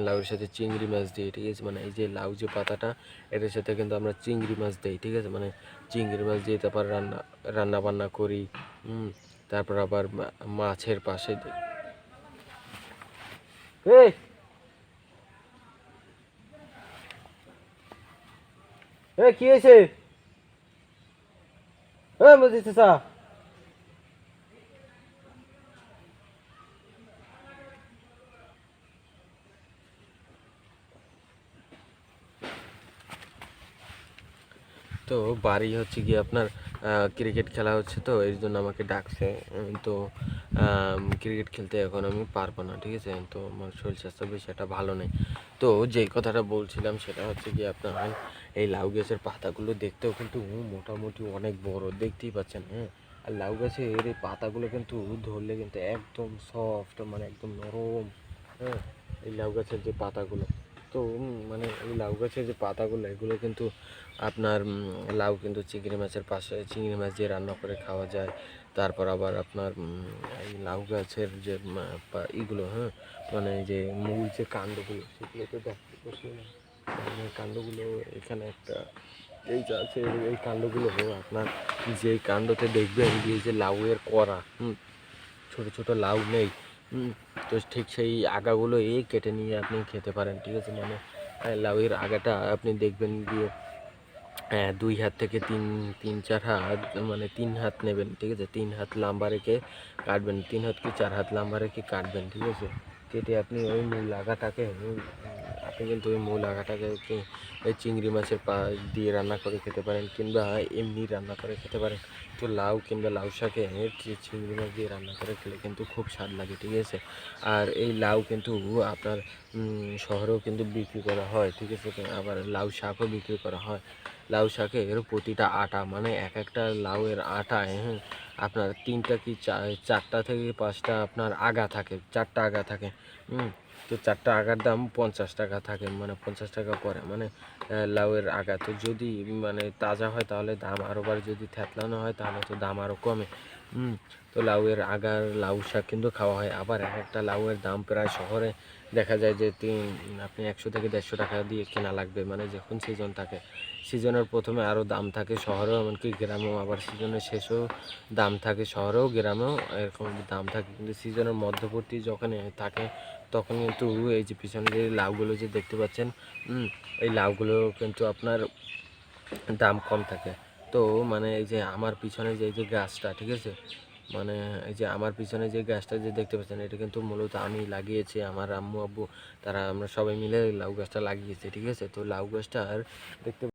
লাউয়ের সাথে চিংড়ি মাছ দিই, ঠিক আছে। মানে এই যে লাউ যে পাতাটা, এটার সাথে কিন্তু আমরা চিংড়ি মাছ দিই, ঠিক আছে। মানে চিংড়ি মাছ দিয়ে তারপর রান্না বান্না করি। তারপর আবার মাছের পাশে দিই। এই কি হয়েছে? মজিদ চাচা, তো বাড়ি হচ্ছে গিয়ে আপনার ক্রিকেট খেলা হচ্ছে, তো এর জন্য আমাকে ডাকছে। তো ক্রিকেট খেলতে এখন আমি পারবো না, ঠিক আছে। তো আমার শরীর স্বাস্থ্য বেশি একটা ভালো নেই। তো যেই কথাটা বলছিলাম সেটা হচ্ছে গিয়ে আপনার এই লাউ গাছের পাতাগুলো দেখতেও কিন্তু মোটামুটি অনেক বড়, দেখতেই পাচ্ছেন। হ্যাঁ, আর লাউ গাছের এই পাতাগুলো কিন্তু ধরলে কিন্তু একদম সফট, মানে একদম নরম। হ্যাঁ, এই লাউ গাছের যে পাতাগুলো, তো মানে এই লাউ গাছের যে পাতাগুলো, এগুলো কিন্তু আপনার লাউ কিন্তু চিংড়ি মাছের পাশে চিংড়ি মাছ দিয়ে রান্না করে খাওয়া যায়। তারপর আবার আপনার এই লাউ গাছের যে ইগুলো, হ্যাঁ, মানে যে মূল যে কাণ্ডগুলো, সেগুলো তো দেখতে পাচ্ছি না। মানে কাণ্ডগুলো এখানে একটা এই যে আছে, এই কাণ্ডগুলো আপনার যেই কাণ্ডতে দেখবেন যে লাউয়ের করা, ছোট ছোট লাউ নেই, তো ঠিক সেই আগাগুলো কেটে নিয়ে আপনি খেতে পারেন, ঠিক আছে। মানে লাউয়ের আগাটা আপনি দেখবেন গিয়ে 2 হাত থেকে তিন তিন চার হাত, মানে 3 হাত নেবেন, ঠিক আছে। 3 হাত লম্বা রেখে কাটবেন, 3 হাত কি 4 হাত লম্বা রেখে কাটবেন, ঠিক আছে। কেটে আপনি ওই মূল আগাটাকে আপনি কিন্তু ওই মূল আগাটাকে ওই চিংড়ি মাছের দিয়ে রান্না করে খেতে পারেন, কিংবা এমনি রান্না করে খেতে পারেন। তো লাউ কিংবা লাউ শাকে চিংড়ি মাছ দিয়ে রান্না করে খেলে কিন্তু খুব স্বাদ লাগে, ঠিক আছে। আর এই লাউ কিন্তু আপনার শহরেও কিন্তু বিক্রি করা হয়, ঠিক আছে। আবার লাউ শাকও বিক্রি করা হয়। লাউ শাকের প্রতিটা আটা, মানে এক একটা লাউয়ের আটায়, আপনার 3টা কি 4টা থেকে 5টা আপনার আগা থাকে, 4টা আগা থাকে। তো 4টা আগার দাম 50 টাকা থাকে, মানে 50 টাকা পড়ে, মানে লাউয়ের আগা। তো যদি মানে তাজা হয় তাহলে দাম আরও বাড়ে, যদি থ্যাতলানো হয় তাহলে তো দাম আরও কমে। তো লাউয়ের আগার লাউ শাক কিন্তু খাওয়া হয়। আবার এক একটা লাউয়ের দাম প্রায় শহরে দেখা যায় যে আপনি 100 থেকে 150 টাকা দিয়ে কেনা লাগবে, মানে যখন সিজন থাকে। সিজনের প্রথমে আরও দাম থাকে শহরেও, এমনকি গ্রামেও। আবার সিজনের শেষেও দাম থাকে শহরেও, গ্রামেও এরকম দাম থাকে। কিন্তু সিজনের মধ্যবর্তী যখন থাকে, তখন কিন্তু এই যে পিছনে যে লাউগুলো যে দেখতে পাচ্ছেন, এই লাউগুলো কিন্তু আপনার দাম কম থাকে। তো মানে এই যে আমার পিছনে যে যে গাছটা, ঠিক আছে, মানে এই যে আমার পিছনে যে গাছটা যে দেখতে পাচ্ছেন, এটা কিন্তু মূলত আমি লাগিয়েছি, আমার আম্মু আব্বু তারা আমরা সবাই মিলে লাউ গাছটা লাগিয়েছি, ঠিক আছে। তো লাউ গাছটার দেখতে